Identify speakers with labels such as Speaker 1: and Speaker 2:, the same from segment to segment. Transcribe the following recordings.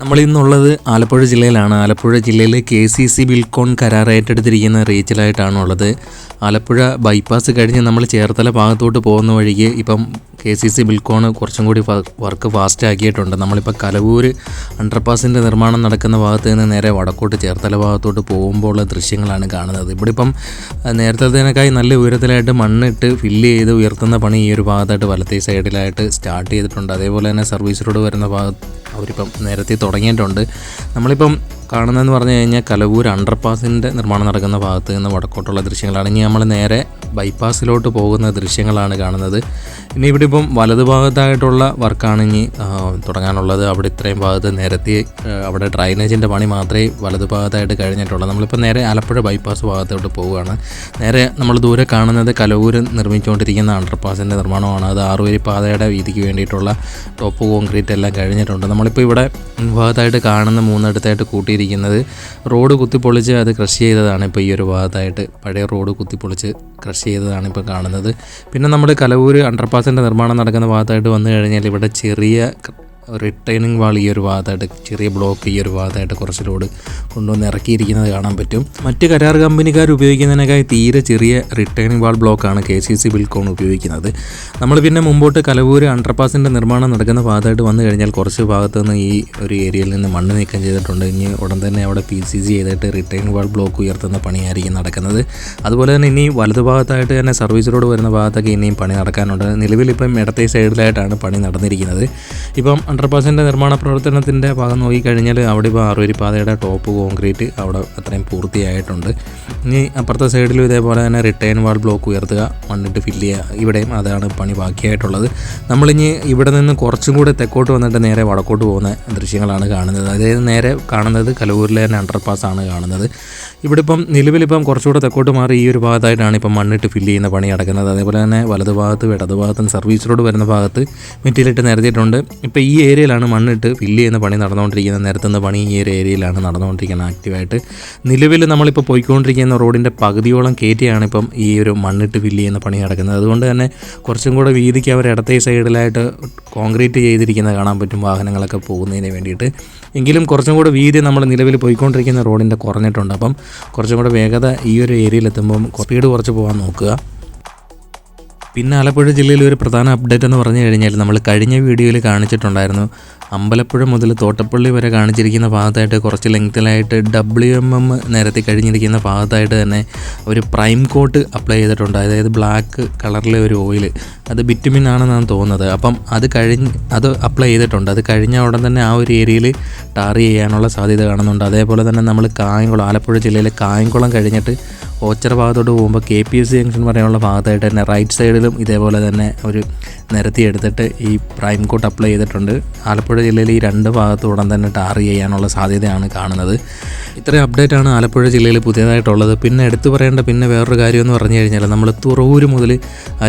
Speaker 1: നമ്മൾ ഇന്നുള്ളത് ആലപ്പുഴ ജില്ലയിലാണ്. ആലപ്പുഴ ജില്ലയിൽ KCC ബിൽക്കോൺ കരാർ ഏറ്റെടുത്തിരിക്കുന്ന റീച്ചിലായിട്ടാണുള്ളത്. ആലപ്പുഴ ബൈപ്പാസ് കഴിഞ്ഞ് നമ്മൾ ചേർത്തല ഭാഗത്തോട്ട് പോകുന്ന വഴിക്ക് ഇപ്പം KCC ബിൽക്കോൺ കുറച്ചും കൂടി വർക്ക് ഫാസ്റ്റ് ആക്കിയിട്ടുണ്ട്. നമ്മളിപ്പോൾ കലവൂർ അണ്ടർപാസിൻ്റെ നിർമ്മാണം നടക്കുന്ന ഭാഗത്ത് നിന്ന് നേരെ വടക്കോട്ട് ചേർത്തല ഭാഗത്തോട്ട് പോകുമ്പോൾ ഉള്ള ദൃശ്യങ്ങളാണ് കാണുന്നത്. ഇവിടെ ഇപ്പം നേരത്തേതിനേക്കായി നല്ല ഉയരത്തിലായിട്ട് മണ്ണിട്ട് ഫില്ല് ചെയ്ത് ഉയർത്തുന്ന പണി ഈ ഒരു ഭാഗത്തായിട്ട് വലത്തേ സൈഡിലായിട്ട് സ്റ്റാർട്ട് ചെയ്തിട്ടുണ്ട്. അതേപോലെ തന്നെ സർവീസ് റോഡ് വരുന്ന ഭാഗത്ത് അവരിപ്പം നേരത്തെ തുടങ്ങിയിട്ടുണ്ട്. നമ്മളിപ്പം കാണുന്നതെന്ന് പറഞ്ഞു കഴിഞ്ഞാൽ കലവൂർ അണ്ടർപാസിൻ്റെ നിർമ്മാണം നടക്കുന്ന ഭാഗത്ത് നിന്ന് വടക്കോട്ടുള്ള ദൃശ്യങ്ങളാണ്. ഇനി നമ്മൾ നേരെ ബൈപ്പാസിലോട്ട് പോകുന്ന ദൃശ്യങ്ങളാണ് കാണുന്നത്. ഇനി ഇവിടെ ഇപ്പം വലതുഭാഗത്തായിട്ടുള്ള വർക്കാണ് ഇനി തുടങ്ങാനുള്ളത്. അവിടെ ഇത്രയും ഭാഗത്ത് നേരത്തെ അവിടെ ഡ്രൈനേജിൻ്റെ പണി മാത്രമേ വലതുഭാഗത്തായിട്ട് കഴിഞ്ഞിട്ടുള്ളൂ. നമ്മളിപ്പോൾ നേരെ ആലപ്പുഴ ബൈപ്പാസ് ഭാഗത്തോട്ട് പോവുകയാണ്. നേരെ നമ്മൾ ദൂരെ കാണുന്നത് കലവൂർ നിർമ്മിച്ചുകൊണ്ടിരിക്കുന്ന അണ്ടർപാസിൻ്റെ നിർമ്മാണമാണ്. അത് 6 വരി പാതയുടെ വീതിക്ക് വേണ്ടിയിട്ടുള്ള ടോപ്പ് കോൺക്രീറ്റ് എല്ലാം കഴിഞ്ഞിട്ടുണ്ട്. നമ്മളിപ്പോൾ ഇവിടെ ഭാഗത്തായിട്ട് കാണുന്ന 3 അടുത്തായിട്ട് കൂട്ടിയിരിക്കുന്നത് റോഡ് കുത്തിപ്പൊളിച്ച് അത് ക്രഷ് ചെയ്തതാണ്. ഇപ്പോൾ ഈ ഒരു ഭാഗത്തായിട്ട് പഴയ റോഡ് കുത്തിപ്പൊളിച്ച് ക്രഷ് ചെയ്തതാണ് ഇപ്പോൾ കാണുന്നത്. പിന്നെ നമ്മൾ കലവൂർ അണ്ടർപാസിൻ്റെ നിർമ്മാണം നടക്കുന്ന ഭാഗത്തായിട്ട് വന്നു കഴിഞ്ഞാൽ ഇവിടെ ചെറിയ റിട്ടേണിംഗ് വാൾ ഈ ഒരു ഭാഗത്തായിട്ട് ചെറിയ ബ്ലോക്ക് ഈ ഒരു ഭാഗത്തായിട്ട് കുറച്ച് ലോഡ് കൊണ്ടുവന്ന് ഇറക്കിയിരിക്കുന്നത് കാണാൻ പറ്റും. മറ്റ് കരാർ കമ്പനിക്കാർ ഉപയോഗിക്കുന്നതിനേക്കായി തീരെ ചെറിയ റിട്ടേണിംഗ് വാൾ ബ്ലോക്കാണ് KCC ബിൽക്കോൺ ഉപയോഗിക്കുന്നത്. നമ്മൾ പിന്നെ മുമ്പോട്ട് കലവൂർ അണ്ടർപാസിൻ്റെ നിർമ്മാണം നടക്കുന്ന ഭാഗത്തായിട്ട് വന്നു കഴിഞ്ഞാൽ കുറച്ച് ഭാഗത്തു നിന്ന് ഈ ഒരു ഏരിയയിൽ നിന്ന് മണ്ണ് നീക്കം ചെയ്തിട്ടുണ്ട്. ഇനി ഉടൻ തന്നെ അവിടെ PCC ചെയ്തിട്ട് റിട്ടേണിംഗ് വാൾ ബ്ലോക്ക് ഉയർത്തുന്ന പണിയായിരിക്കും നടക്കുന്നത്. അതുപോലെ തന്നെ ഇനി വലതുഭാഗത്തായിട്ട് തന്നെ സർവീസ് റോഡ് വരുന്ന ഭാഗത്തൊക്കെ ഇനിയും പണി നടക്കാനുണ്ട്. നിലവിലിപ്പം ഇടത്തെ സൈഡിലായിട്ടാണ് പണി നടന്നിരിക്കുന്നത്. ഇപ്പം അണ്ടർപാസിൻ്റെ നിർമ്മാണ പ്രവർത്തനത്തിൻ്റെ ഭാഗം നോക്കിക്കഴിഞ്ഞാൽ അവിടെ ഇപ്പോൾ 6 വരി പാതയുടെ ടോപ്പ് കോൺക്രീറ്റ് അവിടെ അത്രയും പൂർത്തിയായിട്ടുണ്ട്. ഇനി അപ്പുറത്തെ സൈഡിലും ഇതേപോലെ തന്നെ റിട്ടേൺ വാൾ ബ്ലോക്ക് ഉയർത്തുക, മണ്ണിട്ട് ഫില്ല് ചെയ്യുക, ഇവിടെയും അതാണ് പണി ബാക്കിയായിട്ടുള്ളത്. നമ്മളിനി ഇവിടെ നിന്ന് കുറച്ചും കൂടെ തെക്കോട്ട് വന്നിട്ട് നേരെ വടക്കോട്ട് പോകുന്ന ദൃശ്യങ്ങളാണ് കാണുന്നത്. അതായത് നേരെ കാണുന്നത് കലവൂരിലെ തന്നെ അണ്ടർപാസാണ് കാണുന്നത്. ഇവിടെ ഇപ്പം നിലവിലിപ്പം കുറച്ചുകൂടെ തെക്കോട്ട് മാറി ഈ ഒരു ഭാഗത്തായിട്ടാണ് ഇപ്പം മണ്ണിട്ട് ഫില്ല് ചെയ്യുന്ന പണി നടക്കുന്നത്. അതേപോലെ തന്നെ വലതുഭാഗത്തും ഇടതുഭാഗത്തും സർവീസ് റോഡ് വരുന്ന ഭാഗത്ത് മെറ്റീരിയലിട്ട് നിരത്തിയിട്ടുണ്ട്. ഇപ്പോൾ ഈ ഏരിയയിലാണ് മണ്ണിട്ട് ഫില്ല് ചെയ്യുന്ന പണി നടന്നുകൊണ്ടിരിക്കുന്നത്. നിരത്തുന്ന പണി ഈ ഒരു ഏരിയയിലാണ് നടന്നുകൊണ്ടിരിക്കുന്നത് ആക്റ്റീവായിട്ട്. നിലവിൽ നമ്മളിപ്പോൾ പോയിക്കൊണ്ടിരിക്കുന്ന റോഡിൻ്റെ പകുതിയോളം കയറ്റിയാണ് ഇപ്പം ഈ ഒരു മണ്ണിട്ട് ഫില്ല് ചെയ്യുന്ന പണി നടക്കുന്നത്. അതുകൊണ്ട് തന്നെ കുറച്ചും കൂടെ വീതിക്ക് അവർ ഇടത്തെ സൈഡിലായിട്ട് കോൺക്രീറ്റ് ചെയ്തിരിക്കുന്നത് കാണാൻ പറ്റും വാഹനങ്ങളൊക്കെ പോകുന്നതിന് വേണ്ടിയിട്ട്. എങ്കിലും കുറച്ചും കൂടെ വീതി നമ്മൾ നിലവിൽ പോയിക്കൊണ്ടിരിക്കുന്ന റോഡിൻ്റെ കുറഞ്ഞിട്ടുണ്ട്. അപ്പം കുറച്ചും കൂടെ വേഗത ഈ ഒരു ഏരിയയിലെത്തുമ്പം സ്പീഡ് കുറച്ച് പോകാൻ നോക്കുക. പിന്നെ ആലപ്പുഴ ജില്ലയിൽ ഒരു പ്രധാന അപ്ഡേറ്റ് എന്ന് പറഞ്ഞു കഴിഞ്ഞാൽ നമ്മൾ കഴിഞ്ഞ വീഡിയോയിൽ കാണിച്ചിട്ടുണ്ടായിരുന്നു. അമ്പലപ്പുഴ മുതൽ തോട്ടപ്പള്ളി വരെ കാണിച്ചിരിക്കുന്ന ഭാഗത്തായിട്ട് കുറച്ച് ലെങ്ത്തിലായിട്ട് WMM നിരത്തി കഴിഞ്ഞിരിക്കുന്ന ഭാഗത്തായിട്ട് തന്നെ ഒരു പ്രൈം കോട്ട് അപ്ലൈ ചെയ്തിട്ടുണ്ട്. അതായത് ബ്ലാക്ക് കളറിലെ ഒരു ഓയിൽ, അത് ബിറ്റുമിൻ ആണെന്നാണ് തോന്നുന്നത്. അപ്പം അത് അപ്ലൈ ചെയ്തിട്ടുണ്ട്. അത് കഴിഞ്ഞ ഉടൻ തന്നെ ആ ഒരു ഏരിയയിൽ ടാർ ചെയ്യാനുള്ള സാധ്യത കാണുന്നുണ്ട്. അതേപോലെ തന്നെ നമ്മൾ കായംകുളം, ആലപ്പുഴ ജില്ലയിലെ കായംകുളം കഴിഞ്ഞിട്ട് ഓച്ചിറ ഭാഗത്തോട്ട് പോകുമ്പോൾ KPSC ജംഗ്ഷൻ പറയാനുള്ള ഭാഗത്തായിട്ട് തന്നെ റൈറ്റ് സൈഡിലും ഇതേപോലെ തന്നെ ഒരു നിരത്തി എടുത്തിട്ട് ഈ പ്രൈം കോട്ട് അപ്ലൈ ചെയ്തിട്ടുണ്ട്. ആലപ്പുഴ ജില്ലയിൽ ഈ 2 ഭാഗത്തും ഉടൻ തന്നെ ടാർ ചെയ്യാനുള്ള സാധ്യതയാണ് കാണുന്നത്. ഇത്രയും അപ്ഡേറ്റാണ് ആലപ്പുഴ ജില്ലയിൽ പുതിയതായിട്ടുള്ളത്. പിന്നെ എടുത്തു പറയേണ്ട പിന്നെ വേറൊരു കാര്യം എന്ന് പറഞ്ഞു കഴിഞ്ഞാൽ നമ്മൾ തുറവൂർ മുതൽ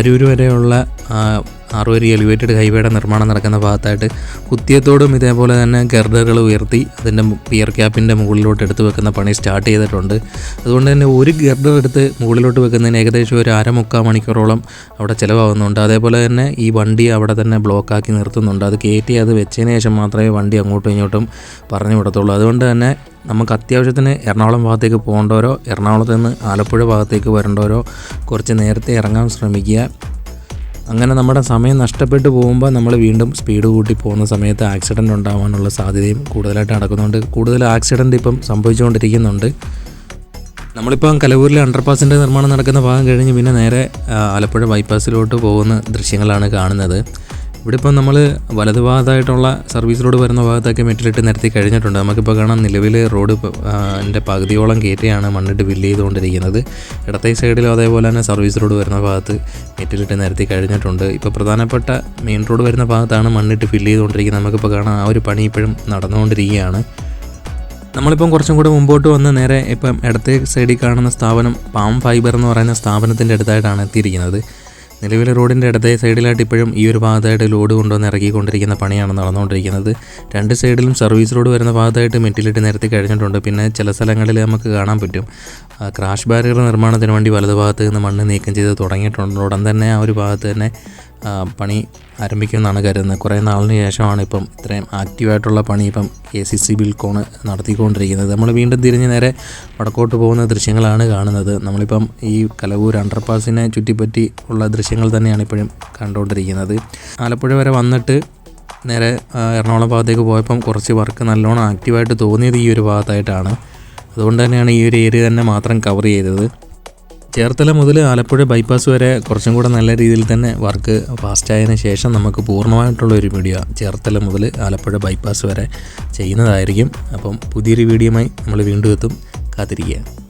Speaker 1: അരൂർ വരെയുള്ള 6 വരി എലിവേറ്റഡ് ഹൈവേയുടെ നിർമ്മാണം നടക്കുന്ന ഭാഗത്തായിട്ട് കുത്തിയത്തോടും ഇതേപോലെ തന്നെ ഗർഡറുകൾ ഉയർത്തി അതിൻ്റെ പിയർ ക്യാപ്പിൻ്റെ മുകളിലോട്ട് എടുത്ത് വെക്കുന്ന പണി സ്റ്റാർട്ട് ചെയ്തിട്ടുണ്ട്. അതുകൊണ്ട് തന്നെ ഒരു ഗർഡർ എടുത്ത് മുകളിലോട്ട് വെക്കുന്നതിന് ഏകദേശം ഒരു 3/4 മണിക്കൂറോളം അവിടെ ചിലവാകുന്നുണ്ട്. അതേപോലെ തന്നെ ഈ വണ്ടി അവിടെ തന്നെ ബ്ലോക്കാക്കി നിർത്തുന്നുണ്ട്. അത് കയറ്റി അത് വെച്ചതിന് ശേഷം മാത്രമേ വണ്ടി അങ്ങോട്ടും ഇങ്ങോട്ടും പറഞ്ഞു വിടത്തുള്ളൂ. അതുകൊണ്ട് തന്നെ നമുക്ക് അത്യാവശ്യത്തിന് എറണാകുളം ഭാഗത്തേക്ക് പോകേണ്ടവരോ എറണാകുളത്ത് നിന്ന് ആലപ്പുഴ ഭാഗത്തേക്ക് വരേണ്ടവരോ കുറച്ച് നേരത്തെ ഇറങ്ങാൻ ശ്രമിക്കുക. അങ്ങനെ നമ്മുടെ സമയം നഷ്ടപ്പെട്ടു പോകുമ്പോൾ നമ്മൾ വീണ്ടും സ്പീഡ് കൂട്ടി പോകുന്ന സമയത്ത് ആക്സിഡൻറ്റ് ഉണ്ടാകാനുള്ള സാധ്യതയും കൂടുതലായിട്ട് നടക്കുന്നുണ്ട്. കൂടുതൽ ആക്സിഡൻറ്റ് ഇപ്പം സംഭവിച്ചുകൊണ്ടിരിക്കുന്നുണ്ട്. നമ്മളിപ്പം കലവൂരിലെ അണ്ടർപാസിൻ്റെ നിർമ്മാണം നടക്കുന്ന ഭാഗം കഴിഞ്ഞ് പിന്നെ നേരെ ആലപ്പുഴ ബൈപ്പാസിലോട്ട് പോകുന്ന ദൃശ്യങ്ങളാണ് കാണുന്നത്. ഇവിടെ ഇപ്പം നമ്മൾ വലതുഭാഗത്തായിട്ടുള്ള സർവീസ് റോഡ് വരുന്ന ഭാഗത്തൊക്കെ മെറ്റലിട്ട് നിരത്തി കഴിഞ്ഞിട്ടുണ്ട്. നമുക്കിപ്പോൾ കാണാം നിലവിൽ റോഡ് എൻ്റെ പകുതിയോളം കയറ്റിയാണ് മണ്ണിട്ട് ഫില്ല് ചെയ്തുകൊണ്ടിരിക്കുന്നത്. ഇടത്തെ സൈഡിലും അതേപോലെ തന്നെ സർവീസ് റോഡ് വരുന്ന ഭാഗത്ത് മെറ്റലിട്ട് നിരത്തി കഴിഞ്ഞിട്ടുണ്ട്. ഇപ്പോൾ പ്രധാനപ്പെട്ട മെയിൻ റോഡ് വരുന്ന ഭാഗത്താണ് മണ്ണിട്ട് ഫില്ല് ചെയ്തുകൊണ്ടിരിക്കുന്നത്. നമുക്കിപ്പോൾ കാണാം ആ ഒരു പണി ഇപ്പോഴും നടന്നുകൊണ്ടിരിക്കുകയാണ്. നമ്മളിപ്പം കുറച്ചും കൂടെ മുമ്പോട്ട് വന്ന് നേരെ ഇപ്പം ഇടത്തെ സൈഡിൽ കാണുന്ന സ്ഥാപനം പാം ഫൈബർ എന്ന് പറയുന്ന സ്ഥാപനത്തിൻ്റെ അടുത്തായിട്ടാണ് എത്തിയിരിക്കുന്നത്. നിലവിലെ റോഡിൻ്റെ ഇടത്തെ സൈഡിലായിട്ട് ഇപ്പോഴും ഈ ഒരു ഭാഗത്തായിട്ട് ലോഡ് കൊണ്ടുവന്ന് ഇറക്കിക്കൊണ്ടിരിക്കുന്ന പണിയാണ് നടന്നുകൊണ്ടിരിക്കുന്നത്. 2 സൈഡിലും സർവീസ് റോഡ് വരുന്ന ഭാഗത്തായിട്ട് മെറ്റീരിയലിട്ട് നിരത്തി കഴിഞ്ഞിട്ടുണ്ട്. പിന്നെ ചില സ്ഥലങ്ങളിൽ നമുക്ക് കാണാൻ പറ്റും ക്രാഷ് ബാരിയർ നിർമ്മാണത്തിന് വേണ്ടി വലതുഭാഗത്ത് നിന്ന് മണ്ണ് നീക്കം ചെയ്ത് തുടങ്ങിയിട്ടുണ്ട്. ഉടൻ തന്നെ ആ ഒരു ഭാഗത്ത് തന്നെ പണി ആരംഭിക്കുമെന്നാണ് കരുതുന്നത്. കുറേ നാളിന് ശേഷമാണ് ഇപ്പം ഇത്രയും ആക്റ്റീവായിട്ടുള്ള പണി ഇപ്പം KCC ബിൽകോൺ നടത്തിക്കൊണ്ടിരിക്കുന്നത്. നമ്മൾ വീണ്ടും തിരിഞ്ഞ് നേരെ വടക്കോട്ട് പോകുന്ന ദൃശ്യങ്ങളാണ് കാണുന്നത്. നമ്മളിപ്പം ഈ കലവൂർ അണ്ടർപാസിനെ ചുറ്റിപ്പറ്റി ഉള്ള ദൃശ്യങ്ങൾ തന്നെയാണ് ഇപ്പോഴും കണ്ടുകൊണ്ടിരിക്കുന്നത്. ആലപ്പുഴ വരെ വന്നിട്ട് നേരെ എറണാകുളം ഭാഗത്തേക്ക് പോയപ്പം കുറച്ച് വർക്ക് നല്ലോണം ആക്റ്റീവായിട്ട് തോന്നിയത് ഈ ഒരു ഭാഗത്തായിട്ടാണ്. അതുകൊണ്ട് തന്നെയാണ് ഈ ഒരു ഏരിയ തന്നെ മാത്രം കവർ ചെയ്തത്. ചേർത്തല മുതൽ ആലപ്പുഴ ബൈപ്പാസ് വരെ കുറച്ചും കൂടെ നല്ല രീതിയിൽ തന്നെ വർക്ക് ഫാസ്റ്റായതിനു ശേഷം നമുക്ക് പൂർണ്ണമായിട്ടുള്ളൊരു വീഡിയോ ചേർത്തല മുതൽ ആലപ്പുഴ ബൈപ്പാസ് വരെ ചെയ്യുന്നതായിരിക്കും. അപ്പം പുതിയൊരു വീഡിയോയുമായി നമ്മൾ വീണ്ടും എത്തും. കാത്തിരിക്കുക.